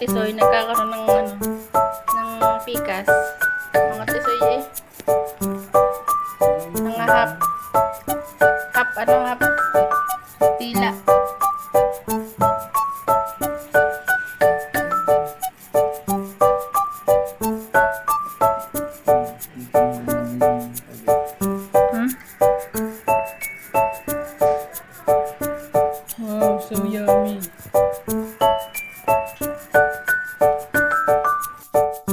tisoy, nagkakaroon ng ano, ng pikas. Mga tisoy eh. Mga hap tila. Wow, so yummy.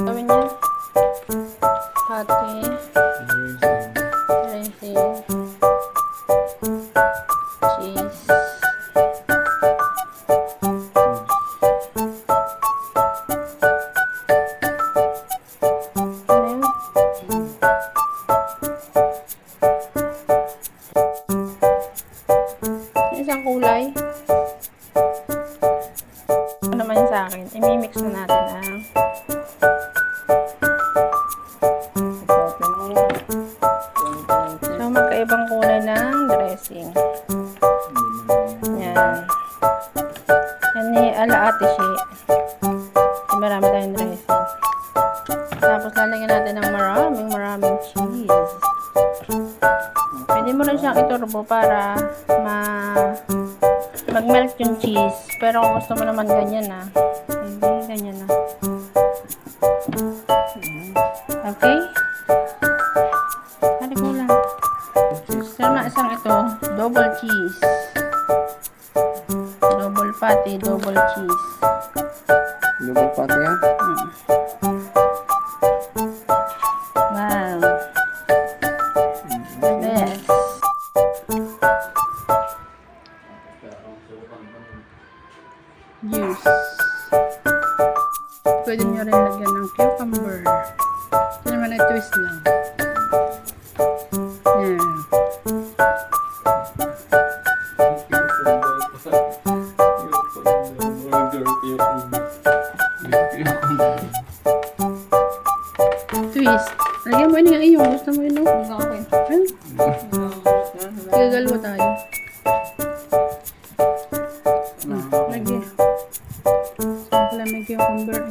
Gawin niya. Pati. Dressing. Cheese. Ano yun? Isang kulay. Ano naman yun sa akin? I-mix na natin ang so magkaibang kulay ng dressing. Yan. Yan ni ala ate siya. Marami tayong dressing. Tapos lalagyan natin ng maraming cheese. Pwede mo rin siyang iturbo para mag-melt yung cheese. Pero kung gusto mo naman ganyan na. Hindi, ganyan na. Okay? Hari ko lang. Sama isang ito, double cheese. Double patty, double cheese. Double patty yan? Wow. The best. Juice. Pwede nyo rin lagyan ng cucumber. Ito naman ay twist lang. Yan. Twist. Lagyan mo yun nga iyo. Gusto mo yun, no? Okay. Gagalawa tayo. Lagyan. Saan pala may cucumber?